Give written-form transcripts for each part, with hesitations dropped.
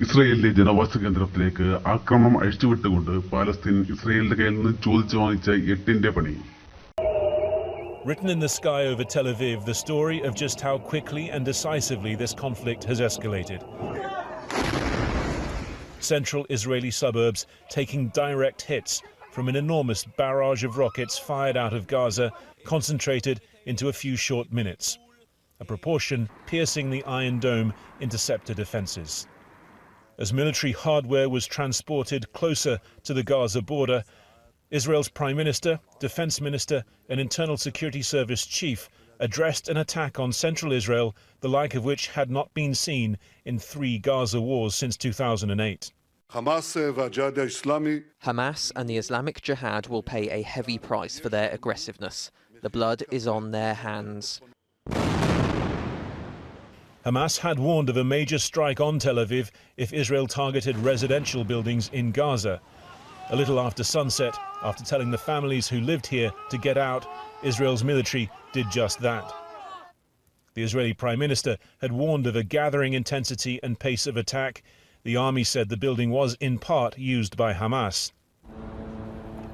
ഇസ്രായേലിലെ ജനവാസ കേന്ദ്രത്തിലേക്ക് ആക്രമണം അഴിച്ചുവിട്ടുകൊണ്ട് പാലസ്തീൻ ഇസ്രായേലിന്റെ കയ്യിൽ നിന്ന് ചോദിച്ചു വാങ്ങിച്ച 8ന്റെ പണി. Written in the sky over Tel Aviv, the story of just how quickly and decisively this conflict has escalated. Central Israeli suburbs taking direct hits from an enormous barrage of rockets fired out of Gaza, concentrated into a few short minutes, a proportion piercing the Iron Dome interceptor defences. As military hardware was transported closer to the Gaza border, Israel's Prime Minister, Defense Minister and Internal Security Service Chief addressed an attack on central Israel, the like of which had not been seen in 3 Gaza wars since 2008. Hamas and the Islamic Jihad will pay a heavy price for their aggressiveness. The blood is on their hands. Hamas had warned of a major strike on Tel Aviv if Israel targeted residential buildings in Gaza. A little after sunset, after telling the families who lived here to get out, Israel's military did just that. The Israeli Prime Minister had warned of a gathering intensity and pace of attack. The army said the building was in part used by Hamas.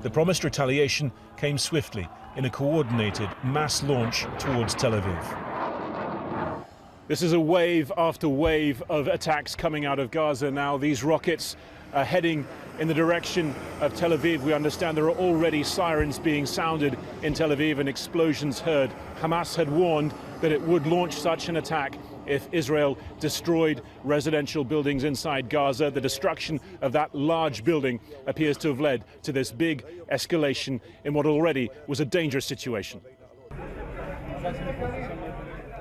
The promised retaliation came swiftly in a coordinated mass launch towards Tel Aviv. This is a wave after wave of attacks coming out of Gaza now. These rockets are heading in the direction of Tel Aviv. We understand there are already sirens being sounded in Tel Aviv and explosions heard. Hamas had warned that it would launch such an attack if Israel destroyed residential buildings inside Gaza. The destruction of that large building appears to have led to this big escalation in what already was a dangerous situation.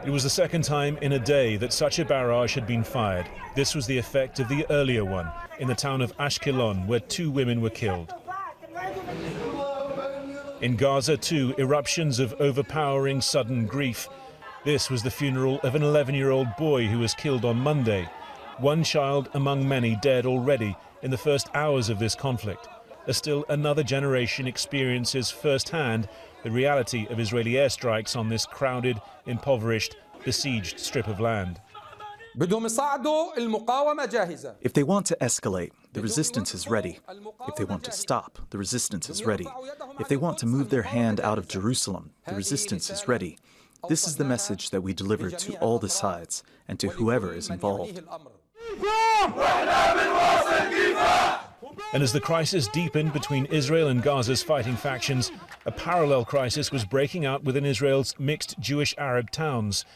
It was the second time in a day that such a barrage had been fired. This was the effect of the earlier one in the town of Ashkelon, where 2 women were killed. In Gaza, too, eruptions of overpowering sudden grief. This was the funeral of an 11-year-old boy who was killed on Monday. One child among many dead already in the first hours of this conflict. As still another generation experiences firsthand the reality of Israeli airstrikes on this crowded, impoverished, besieged strip of land. If they want to escalate, the resistance is ready. If they want to stop, the resistance is ready. If they want to move their hand out of Jerusalem, the resistance is ready. This is the message that we deliver to all the sides and to whoever is involved. And as the crisis deepened between Israel and Gaza's fighting factions, a parallel crisis was breaking out within Israel's mixed Jewish-Arab towns.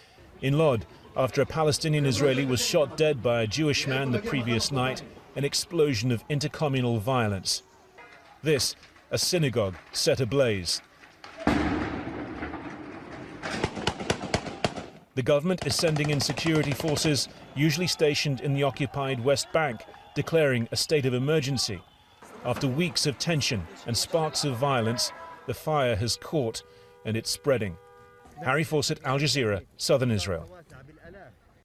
In Lod, after a Palestinian Israeli was shot dead by a Jewish man the previous night, an explosion of intercommunal violence. This, a synagogue set ablaze. The government is sending in security forces, usually stationed in the occupied West Bank, declaring a state of emergency. After weeks of tension and sparks of violence, the fire has caught and it's spreading. Harry Fawcett, Al Jazeera, Southern Israel.